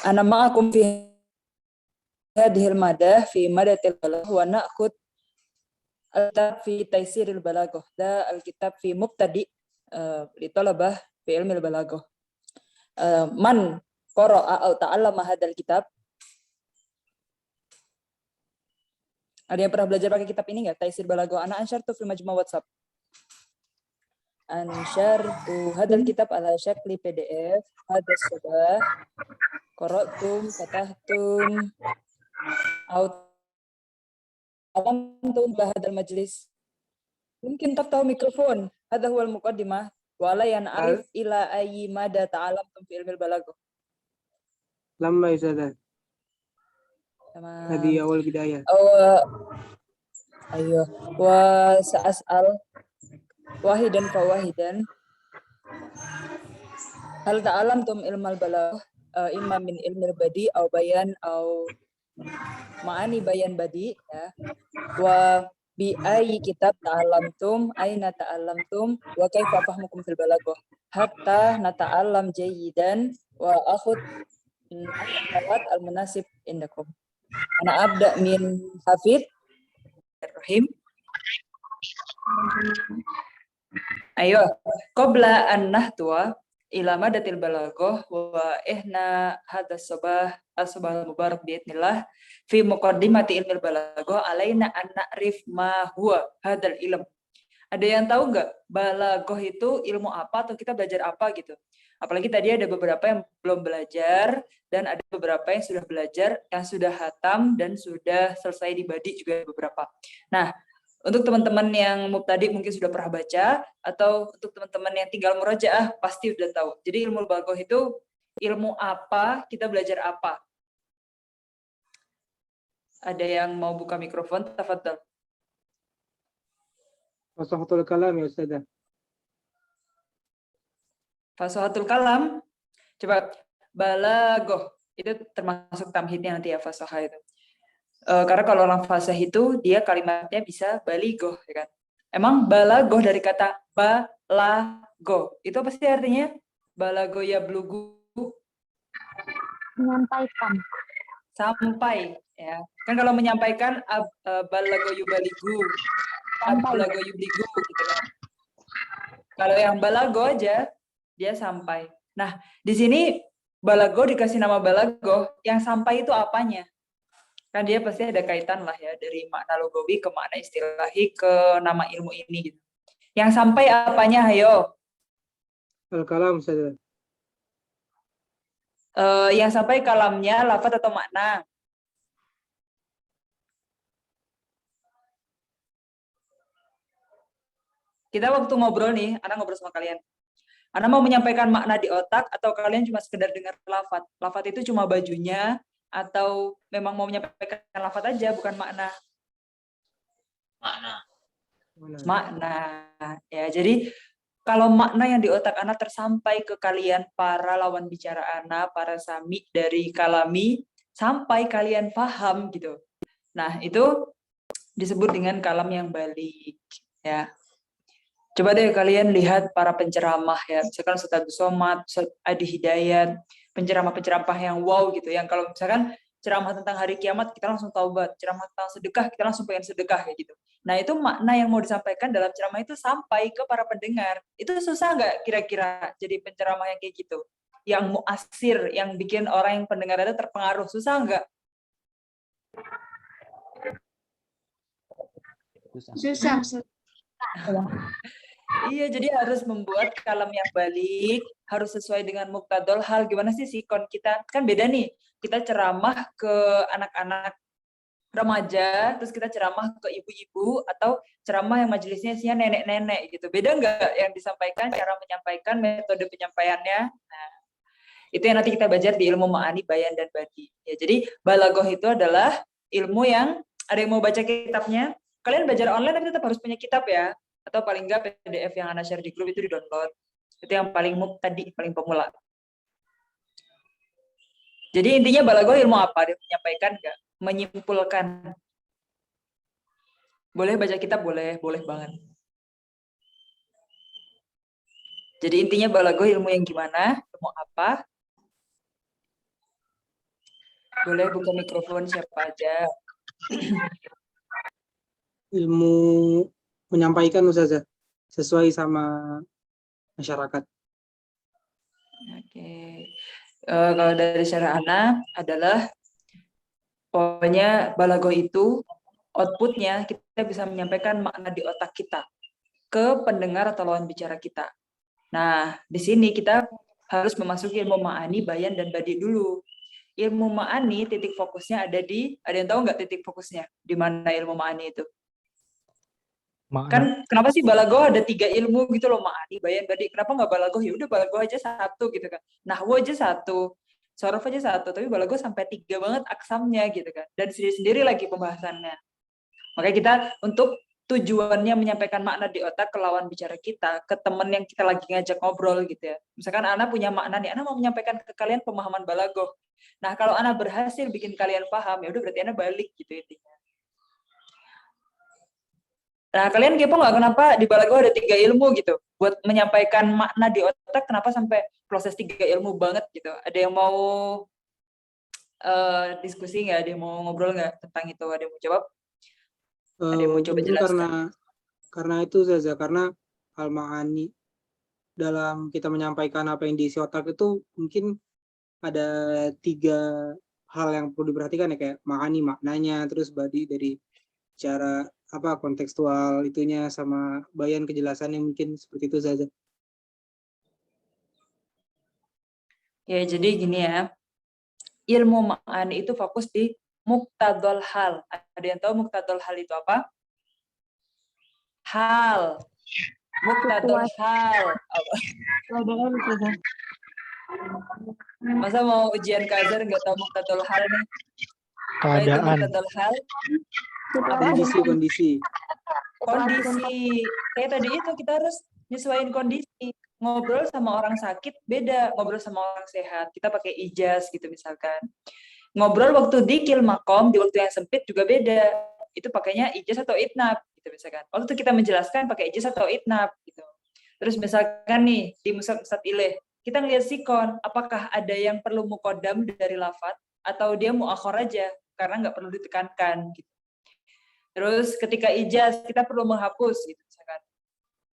Ana ma'akum fi hadhil madah fi madatil balagh wa na'khud al-kitab fi taysiril balaghah. Da al-kitab fi mubtadi li talabah fi ilmil balaghah. Man qara'a aw ta'allama hadzal kitab? Ada yang pernah belajar pakai kitab ini enggak? Taysir Balaghah. Ana ansyartu fi majma' WhatsApp. Ansyartu hadzal kitab ala syakli PDF. Hadzal sabah. Qara'tum, fatahtum, aw ta'allamtum hadzal majlis. Mungkin tahu mikrofon. Hadza huwal muqaddimah. Wa la yan'arif ila ayyi mada ta'allamtum fi ilmil balaghah. Lama Ustazah. Hadi awal bidayah. Ayo. Wa sa'as'al wahidan fa wahidan. Hal ta'allamtum ilmal balaghah imma min ilmil badi aw bayan aw ma'ani bayan badi ya. Wa bi ayyi kitab ta'allamtum, aina ta'allamtum, wa kaifa fahmukum fil balaghah. Hatta nata'allam jayyidan wa akhud min al-adawat al-munasib indakum. Ana abda min Hafid. Rahim. Ayo, qabla an nahtua ila madatil balaghah wa ihna hadas sabah as-sabah mubarak biidznillah fi muqaddimati ilmil balaghah alaina an na'rif ma huwa hadzal ilm. Ada yang tahu enggak balaghah itu ilmu apa atau kita belajar apa gitu? Apalagi tadi ada beberapa yang belum belajar dan ada beberapa yang sudah belajar, yang sudah hatam dan sudah selesai di badi juga ada beberapa. Nah, untuk teman-teman yang mubtadi mungkin sudah pernah baca, atau untuk teman-teman yang tinggal murajaah pasti sudah tahu. Jadi ilmu balaghah itu ilmu apa, kita belajar apa. Ada yang mau buka mikrofon? Tafadhal. Fasahatul kalam ya Ustazah. Fasahatul kalam. Coba balaghah itu termasuk tamhidnya nanti ya fasahah itu. Karena kalau orang fasih itu dia kalimatnya bisa balighah ya kan. Emang balaghah dari kata balaghah. Itu apa sih artinya? Balaghah ya blugu. Menyampaikan. Sampai ya. Kan kalau menyampaikan balaghah yubaligu. Balaghah yubligu gitu kan. Kalau yang balaghah aja dia sampai. Nah, di sini balaghah dikasih nama balaghah, yang sampai itu apanya? Kan dia pasti ada kaitan lah ya dari makna lugawi ke makna istilahi ke nama ilmu ini gitu. Yang sampai apanya, ayo? Al-kalam Ustazah. Yang sampai kalamnya, lafaz atau makna? Kita waktu ngobrol nih, Ana ngobrol sama kalian. Ana mau menyampaikan makna di otak atau kalian cuma sekedar dengar lafaz? Lafaz itu cuma bajunya atau memang mau menyampaikan lafaz aja bukan makna? Makna. Ya, jadi kalau makna yang di otak Ana tersampai ke kalian para lawan bicara Ana, para sami dari kalami, sampai kalian paham gitu. Nah, itu disebut dengan kalam yang balik ya. Coba deh kalian lihat para penceramah ya, misalkan Ustaz Abdul Somad, Ustaz Adi Hidayat, penceramah-penceramah yang wow gitu, yang kalau misalkan ceramah tentang hari kiamat kita langsung taubat, ceramah tentang sedekah kita langsung pengen sedekah kayak gitu. Nah itu makna yang mau disampaikan dalam ceramah itu sampai ke para pendengar. Itu susah nggak kira-kira jadi penceramah yang kayak gitu? Yang muasir, yang bikin orang yang pendengar itu terpengaruh, susah nggak? Susah. Iya, jadi harus membuat kalam yang balik, harus sesuai dengan muktadol hal. Gimana sih sikon kita? Kan beda nih, kita ceramah ke anak-anak remaja, terus kita ceramah ke ibu-ibu, atau ceramah yang majelisnya isinya nenek-nenek gitu. Beda nggak yang disampaikan, cara menyampaikan, metode penyampaiannya? Nah, itu yang nanti kita belajar di ilmu ma'ani, bayan, dan badi. Ya, jadi balaghah itu adalah ilmu yang, ada yang mau baca kitabnya? Kalian belajar online tapi tetap harus punya kitab ya. Atau paling enggak PDF yang Ana share di grup itu di-download. Itu yang paling tadi paling pemula. Jadi intinya balaghah ilmu apa? Dia menyampaikan enggak? Menyimpulkan. Boleh baca kitab? Boleh banget. Jadi intinya balaghah ilmu yang gimana? Ilmu apa? Boleh buka mikrofon siapa aja. Ilmu menyampaikan Ustazah sesuai sama masyarakat. Oke. Kalau dari cara Ana adalah pokoknya balaghah itu outputnya kita bisa menyampaikan makna di otak kita ke pendengar atau lawan bicara kita. Nah, di sini kita harus memasuki ilmu ma'ani, bayan, dan badi dulu. Ilmu ma'ani titik fokusnya ada yang tahu nggak titik fokusnya? Di mana ilmu ma'ani itu? Makna. Kan kenapa sih balaghah ada 3 ilmu gitu loh, ma'ani, bayan, badi. Kenapa nggak balaghah? Ya udah balaghah aja satu gitu kan. Nahwu aja satu, sorof aja satu, tapi balaghah sampai 3 banget aksamnya gitu kan. Dan sendiri-sendiri lagi pembahasannya. Makanya kita untuk tujuannya menyampaikan makna di otak ke lawan bicara kita, ke teman yang kita lagi ngajak ngobrol gitu ya. Misalkan Ana punya makna nih, Ana mau menyampaikan ke kalian pemahaman balaghah. Nah, kalau Ana berhasil bikin kalian paham, ya udah berarti Ana balik gitu intinya. Nah, kalian kepo nggak kenapa di balaghah ada 3 ilmu gitu? Buat menyampaikan makna di otak, kenapa sampai proses 3 ilmu banget gitu? Ada yang mau diskusi nggak? Ada yang mau ngobrol nggak tentang itu? Ada yang mau jawab? Ada yang mau coba Mungkin jelaskan? karena itu Ustazah, karena al-ma'ani dalam kita menyampaikan apa yang diisi otak itu mungkin ada 3 hal yang perlu diperhatikan ya, kayak ma'ani maknanya, terus badi dari cara apa kontekstual itunya, sama bayan kejelasannya, mungkin seperti itu saja. Ya, jadi gini ya. Ilmu ma'ani itu fokus di muqtadol hal. Ada yang tahu muqtadol hal itu apa? Hal. Muqtadol hal. Masa mau ujian kazar nggak tahu muqtadol hal nih? Apa itu Keadaan. muqtadol hal? Kondisi. Kondisi. Kayak tadi itu kita harus nyesuaiin kondisi. Ngobrol sama orang sakit beda, ngobrol sama orang sehat. Kita pakai ijaz gitu misalkan. Ngobrol waktu di kilmakom, di waktu yang sempit juga beda. Itu pakainya ijaz atau itnab gitu misalkan. Waktu kita menjelaskan pakai ijaz atau itnab gitu. Terus misalkan nih di musad ileh, kita ngelihat sikon, apakah ada yang perlu mukodam dari lafadz atau dia muakhor aja karena nggak perlu ditekankan gitu. Terus ketika ijaz kita perlu menghapus gitu misalkan.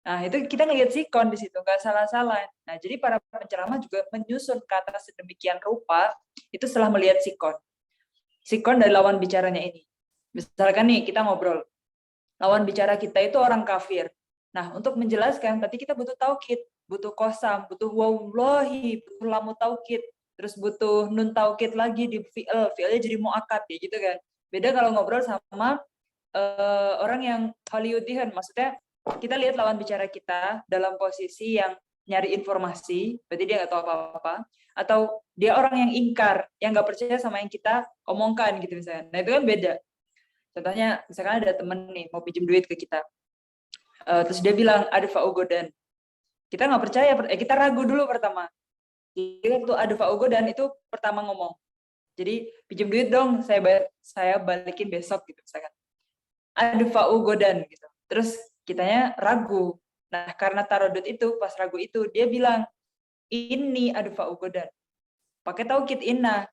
Nah, itu kita ngelihat sikon di situ, nggak salah-salah. Nah, jadi para penceramah juga menyusun kata sedemikian rupa itu setelah melihat sikon. Sikon dari lawan bicaranya ini. Misalkan nih, kita ngobrol. Lawan bicara kita itu orang kafir. Nah, untuk menjelaskan, berarti kita butuh taukid, butuh kosam, butuh wallahi, butuh lamu taukid, terus butuh nun taukid lagi di fi'il, fi'ilnya jadi mu'akad, ya gitu kan. Beda kalau ngobrol sama orang yang Hollywoodian, maksudnya kita lihat lawan bicara kita dalam posisi yang nyari informasi, berarti dia nggak tahu apa-apa, atau dia orang yang ingkar, yang nggak percaya sama yang kita omongkan gitu misalnya. Nah itu kan beda. Contohnya, misalkan ada temen nih mau pinjam duit ke kita, terus dia bilang ada fa'ugodan. Kita nggak percaya, kita ragu dulu pertama. Jadi waktu ada fa'ugodan itu pertama ngomong. Jadi pinjam duit dong, saya balikin besok gitu misalkan. Ada fa'ugodan gitu. Terus kitanya ragu. Nah, karena tarodut itu, pas ragu itu, dia bilang, ini ada fa'ugodan. Pakai taukid inna.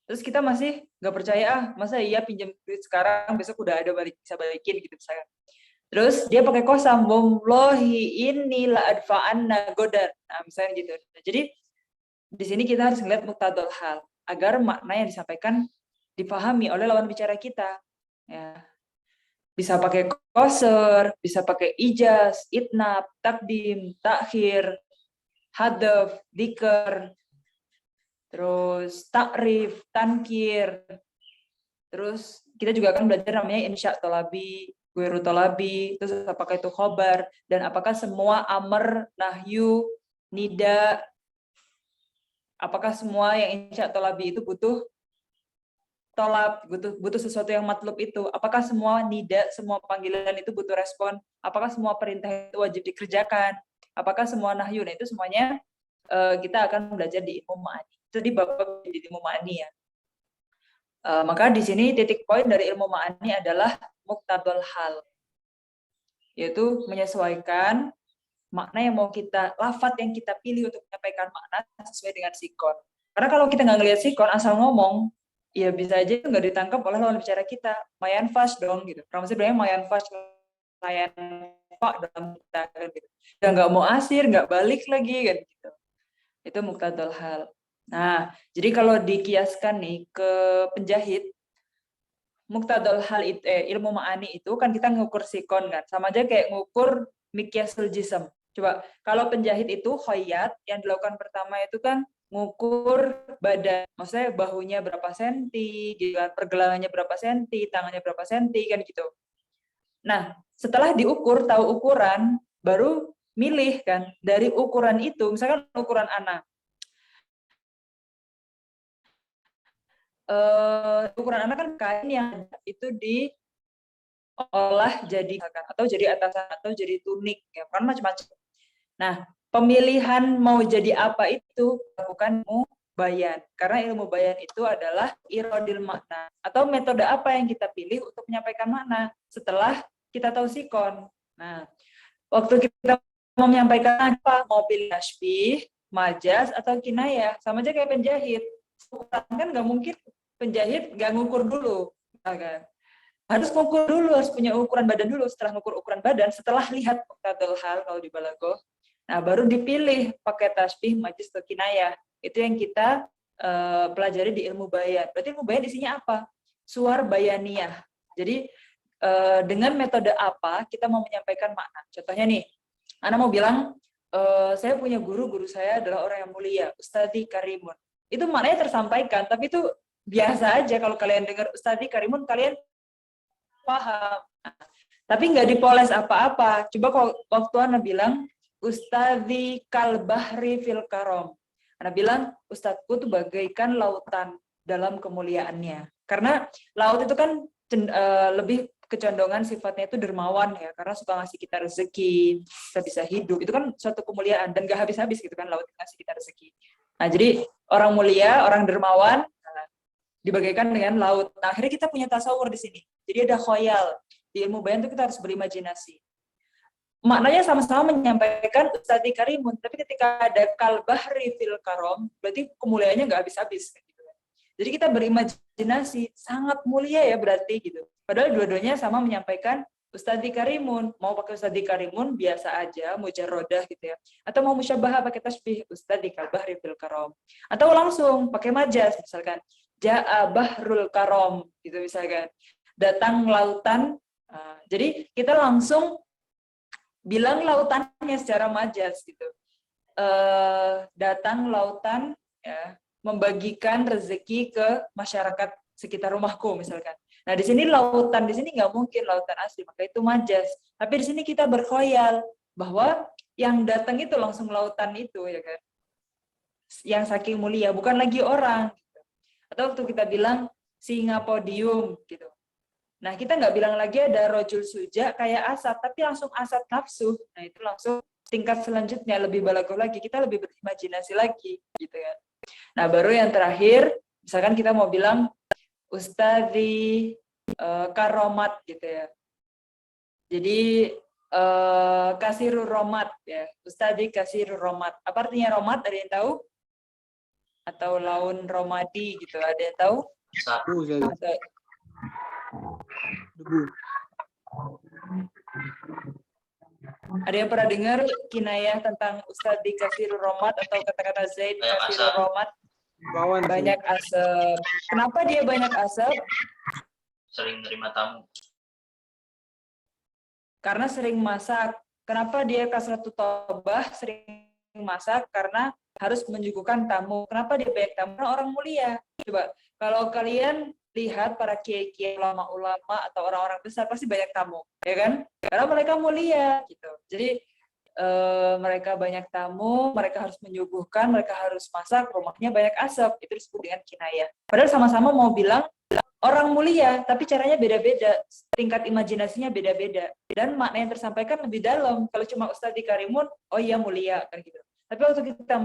Terus kita masih nggak percaya, masa iya pinjam duit sekarang, besok udah ada bisa balikin gitu misalkan. Terus dia pakai kosam, wallahi ini la adfa'anna godan. Nah, misalnya gitu. Jadi, di sini kita harus melihat muqtadul hal, agar makna yang disampaikan dipahami oleh lawan bicara kita. Ya. Bisa pakai qasr, bisa pakai ijaz, itnab, takdim, takhir, hadaf, dzikr, terus takrif, tankir. Terus kita juga akan belajar namanya insya tolabi, gueru tolabi, terus apakah itu khobar, dan apakah semua amr, nahyu, nida, apakah semua yang insya tolabi itu butuh tolab, butuh sesuatu yang matlub itu. Apakah semua nida, semua panggilan itu butuh respon? Apakah semua perintah itu wajib dikerjakan? Apakah semua nahyu? Nah, itu semuanya kita akan belajar di ilmu ma'ani. Itu di bab di ilmu ma'ani ya. Maka di sini titik poin dari ilmu ma'ani adalah muqtadul hal. Yaitu menyesuaikan makna yang mau kita, lafadz yang kita pilih untuk menyampaikan makna sesuai dengan sikon. Karena kalau kita nggak ngelihat sikon, asal ngomong, ya bisa aja itu nggak ditangkap oleh lawan bicara kita. Mayan fast dong gitu. Pramusia bilangnya mayan fast, mayan pak dalam kita kan gitu. Udah nggak mau asir, nggak balik lagi kan gitu. Itu muktadal hal. Nah, jadi kalau dikiaskan nih ke penjahit, muktadal hal itu, ilmu ma'ani itu kan kita ngukur sikon kan, sama aja kayak ngukur mikyasul jism. Coba kalau penjahit itu khoyat, yang dilakukan pertama itu kan ngukur badan, maksudnya bahunya berapa senti, gitu kan, pergelangannya berapa senti, tangannya berapa senti kan gitu. Nah, setelah diukur, tahu ukuran, baru milih kan dari ukuran itu, misalkan ukuran anak. Ukuran anak kan kain yang itu diolah jadi atau jadi atasan atau jadi tunik ya kan macam-macam. Nah, pemilihan mau jadi apa itu bukan ilmu bayan, karena ilmu bayan itu adalah irodil makna atau metode apa yang kita pilih untuk menyampaikan makna setelah kita tahu sikon. Nah, waktu kita mau menyampaikan apa, mau pilih tasbih, majaz atau kinayah, sama aja kayak penjahit. Ukuran kan nggak mungkin penjahit nggak ngukur dulu, kan? Harus ngukur dulu, harus punya ukuran badan dulu. Setelah ngukur ukuran badan, setelah lihat muktadal hal kalau di balaghah, nah baru dipilih pakai tasbih, majaz atau kinayah. Itu yang kita pelajari di ilmu bayan. Berarti ilmu bayan isinya apa? Suar bayaniyah. Jadi dengan metode apa kita mau menyampaikan makna. Contohnya nih, Ana mau bilang, saya punya guru saya adalah orang yang mulia, Ustadzi Karimun. Itu maknanya tersampaikan, tapi itu biasa aja kalau kalian dengar Ustadzi Karimun, kalian paham. Tapi nggak dipoles apa-apa. Coba kalau waktu Ana bilang, Ustadzi Kalbahri fil Karom. Ana bilang, Ustadzku tuh bagaikan lautan dalam kemuliaannya. Karena laut itu kan lebih kecondongan sifatnya itu dermawan ya, karena suka ngasih kita rezeki, kita bisa hidup. Itu kan suatu kemuliaan dan gak habis-habis gitu kan laut ngasih kita rezeki. Nah, jadi orang mulia, orang dermawan dibagaikan dengan laut. Nah, akhirnya kita punya tasawur di sini. Jadi ada khoyal. Di ilmu bayan itu kita harus berimajinasi. Maknanya sama-sama menyampaikan Ustadzi Karimun, tapi ketika ada kalbahri fil karom, berarti kemuliaannya nggak habis-habis. Gitu. Jadi kita berimajinasi, sangat mulia ya berarti gitu. Padahal dua-duanya sama menyampaikan Ustadzi Karimun. Mau pakai Ustadzi Karimun biasa aja, mujarrodah gitu ya. Atau mau musyabahah pakai tasbih Ustadzi kalbahri fil karom. Atau langsung pakai majaz misalkan. Ja'a bahrul karom gitu misalkan. Datang lautan. Jadi kita langsung bilang lautannya secara majaz gitu. Datang lautan ya, membagikan rezeki ke masyarakat sekitar rumahku misalkan. Nah, di sini lautan di sini nggak mungkin lautan asli, maka itu majaz. Tapi di sini kita berkhoyal bahwa yang datang itu langsung lautan itu ya kan. Yang saking mulia, bukan lagi orang. Gitu. Atau waktu kita bilang singa podium gitu. Nah, kita nggak bilang lagi ada rojul suja kayak asad, tapi langsung asad nafsu. Nah, itu langsung tingkat selanjutnya, lebih balaghah lagi. Kita lebih berimajinasi lagi, gitu ya. Nah, baru yang terakhir, misalkan kita mau bilang Ustadzi Karomat, gitu ya. Jadi, Kasirur Romat, ya. Ustadzi Kasirur Romat. Apa artinya Romat? Ada yang tahu? Atau laun Romadi, gitu. Ada yang tahu? Debu. Ada yang pernah dengar kinayah tentang Ustadzi Kasirur Romat atau kata-kata Zaid Kasirur Romat? Banyak asap. Kenapa dia banyak asap? Sering terima tamu. Karena sering masak. Kenapa dia kasratu tobah sering masak? Karena harus menyuguhkan tamu. Kenapa dia banyak tamu? Karena orang mulia. Coba, kalau kalian lihat para kiai-kiai, ulama-ulama atau orang-orang besar pasti banyak tamu, ya kan? Karena mereka mulia, gitu. Jadi mereka banyak tamu, mereka harus menyuguhkan, mereka harus masak, rumahnya banyak asap. Itu disebut dengan kinayah. Padahal sama-sama mau bilang orang mulia, tapi caranya beda-beda, tingkat imajinasinya beda-beda, dan makna yang tersampaikan lebih dalam. Kalau cuma Ustadzi Karimun, oh iya mulia, kan gitu. Tapi waktu kita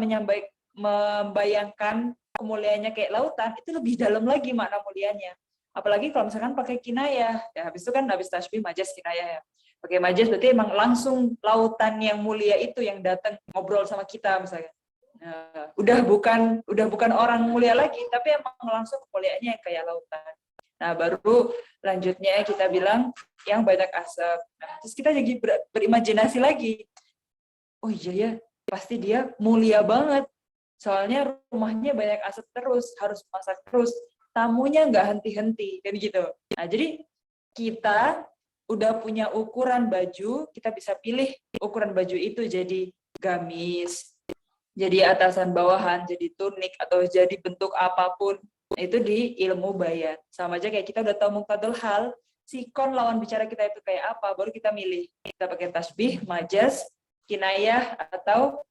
membayangkan kemuliaannya kayak lautan, itu lebih dalam lagi makna mulianya. Apalagi kalau misalkan pakai kinayah, ya habis itu kan habis tasbih majaz kinayah ya. Pakai majaz berarti emang langsung lautan yang mulia itu yang datang ngobrol sama kita misalnya. Udah bukan orang mulia lagi, tapi emang langsung kemuliaannya yang kayak lautan. Nah, baru lanjutnya kita bilang yang banyak asap. Nah, terus kita jadi berimajinasi lagi. Oh iya ya, pasti dia mulia banget. Soalnya rumahnya banyak asap terus, harus masak terus. Tamunya nggak henti-henti, kan gitu. Nah, jadi kita udah punya ukuran baju, kita bisa pilih ukuran baju itu jadi gamis, jadi atasan bawahan, jadi tunik, atau jadi bentuk apapun. Itu di ilmu bayan. Sama aja kayak kita udah tahu muqtadul hal, sikon lawan bicara kita itu kayak apa, baru kita milih. Kita pakai tasbih, majaz, kinayah, atau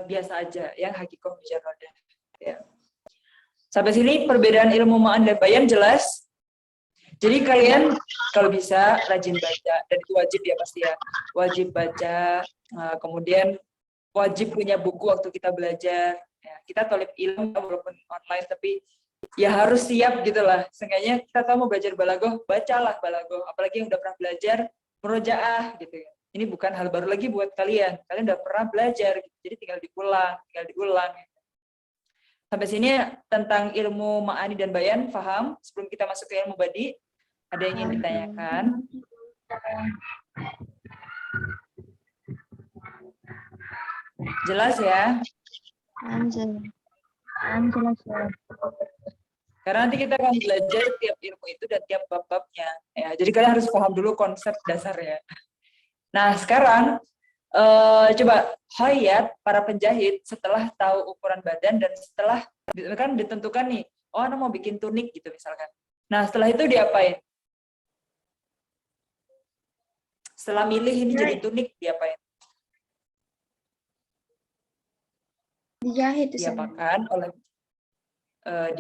biasa aja, yang hakikoh mujarradah. Ya. Sampai sini perbedaan ilmu ma'an dan bayan jelas. Jadi kalian kalau bisa rajin baca, dan itu wajib ya pasti ya. Wajib baca, kemudian wajib punya buku waktu kita belajar. Ya, kita tolib ilmu walaupun online, tapi ya harus siap gitulah. Seenggaknya kita tahu mau belajar balagoh, bacalah balagoh. Apalagi yang udah pernah belajar murojaah gitu ya. Ini bukan hal baru lagi buat kalian. Kalian udah pernah belajar, gitu. Jadi tinggal diulang. Gitu. Sampai sini tentang ilmu ma'ani dan bayan, paham? Sebelum kita masuk ke ilmu badi, ada yang ingin ditanyakan? Jelas ya? Jelas ya. Karena nanti kita akan belajar tiap ilmu itu dan tiap bab-babnya. Ya, jadi kalian harus paham dulu konsep dasarnya. Nah, sekarang coba hayat para penjahit setelah tahu ukuran badan dan setelah kan ditentukan nih, oh Ana mau bikin tunik gitu misalkan. Nah, setelah itu diapain? Setelah milih ini jadi tunik, diapain? Dijahit di sana. Diapakan oleh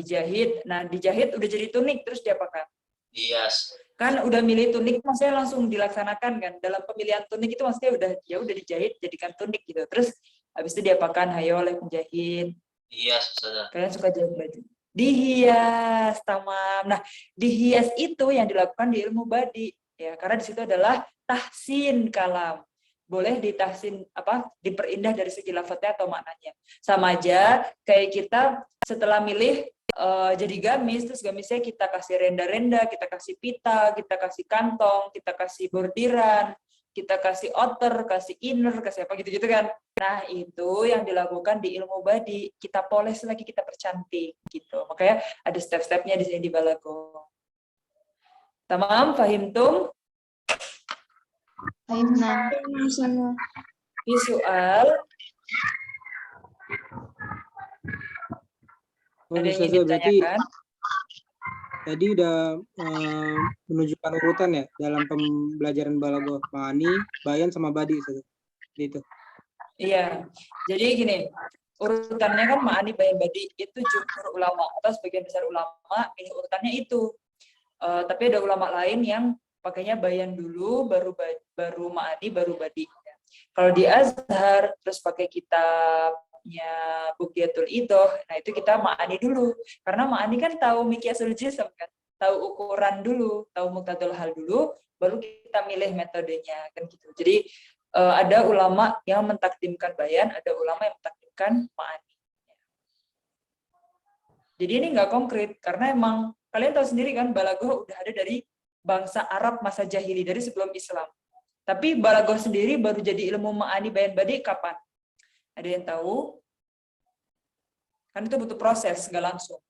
dijahit. Nah, dijahit udah jadi tunik, terus diapakan? Hias. Kan udah milih tunik, maksudnya langsung dilaksanakan kan. Dalam pemilihan tunik itu maksudnya udah dijahit, jadikan tunik gitu. Terus habis itu diapakan? Hayo oleh penjahit. Hias, Ustazah. Kalian suka jahit baju? Dihias, tamam. Nah, dihias itu yang dilakukan di ilmu badi. Ya, karena di situ adalah tahsin kalam. Boleh ditahsin diperindah dari segi lafadznya atau maknanya. Sama aja kayak kita setelah milih jadi gamis, terus gamisnya kita kasih renda-renda, kita kasih pita, kita kasih kantong, kita kasih bordiran, kita kasih outer, kasih inner, kasih apa gitu-gitu kan. Nah, itu yang dilakukan di ilmu badi. Kita poles lagi, kita percantik gitu. Makanya ada step-stepnya di sini di balago. Tamam, fahimtum? Fahimna. Visual. Ada yang ingin ditanyakan? Tadi udah menunjukkan urutan ya dalam pembelajaran balagoh ma'ani, bayan sama badi gitu. Iya. Jadi gini, urutannya kan ma'ani, bayan, badi itu jumhur ulama atau sebagian besar ulama ini urutannya itu. Tapi ada ulama lain yang pakainya bayan dulu, baru ma'ani, baru badi. Kalau di Azhar terus pakai kitabnya Bughyatul Idoh, nah itu kita ma'ani dulu. Karena ma'ani kan tahu miqyasul jism kan, tahu ukuran dulu, tahu muqtadul hal dulu, baru kita milih metodenya kan gitu. Jadi ada ulama yang mentakdimkan bayan, ada ulama yang mentakdimkan ma'ani. Jadi ini nggak konkret karena emang kalian tahu sendiri kan balagoh udah ada dari bangsa Arab masa jahili, dari sebelum Islam. Tapi balagoh sendiri baru jadi ilmu ma'ani, bayan, badi kapan? Ada yang tahu? Kan itu butuh proses, nggak langsung.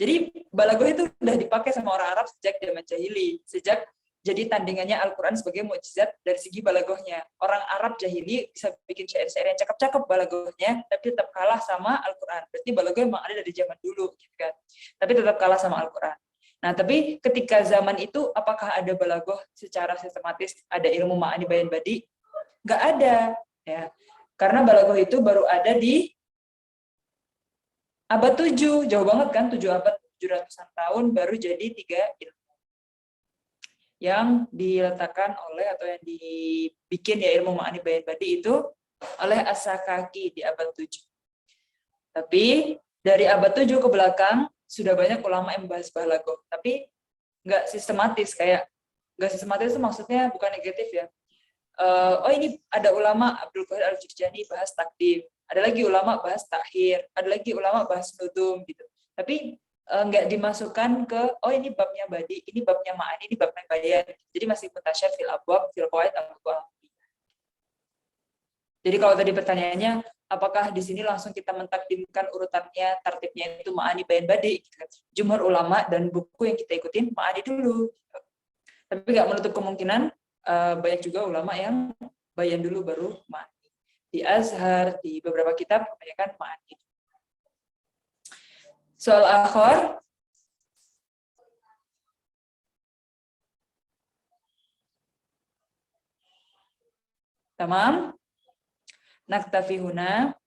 Jadi balagoh itu udah dipakai sama orang Arab sejak zaman jahili, sejak jadi tandingannya Al-Quran sebagai mukjizat dari segi balagohnya. Orang Arab jahili bisa bikin syair-syair yang cakep-cakep balagohnya, tapi tetap kalah sama Al-Quran. Berarti balagoh emang ada dari zaman dulu, gitu kan? Tapi tetap kalah sama Al-Quran. Nah, tapi ketika zaman itu, apakah ada balagoh secara sistematis, ada ilmu ma'ani, bayan, badi? Nggak ada. Ya. Karena balagoh itu baru ada di abad 7, jauh banget kan, 7 abad, 700-an tahun, baru jadi 3 ilmu. Yang diletakkan oleh, atau yang dibikin ya ilmu ma'ani, bayan, badi itu oleh As-Sakaki di abad 7. Tapi dari abad 7 ke belakang, sudah banyak ulama yang membahas balagoh, tapi nggak sistematis. Kayak nggak sistematis itu maksudnya bukan negatif ya, oh ini ada ulama Abdul Qadir Al-Jurjani bahas takdim, ada lagi ulama bahas takhir, ada lagi ulama bahas nudum gitu. Tapi nggak dimasukkan ke oh ini babnya badi, ini babnya ma'ani, ini babnya bayan. Jadi masih mutasyar fil abwab, fil qawaid, al-fuqaha. Jadi kalau tadi pertanyaannya apakah di sini langsung kita mentakdimkan urutannya, tertibnya itu ma'ani, bayan, badi? Jumhur ulama dan buku yang kita ikutin ma'ani dulu. Tapi nggak menutup kemungkinan banyak juga ulama yang bayan dulu baru ma'ani. Di Azhar, di beberapa kitab kebanyakan ma'ani. Soal akhir. Tamam? Naktafi huna.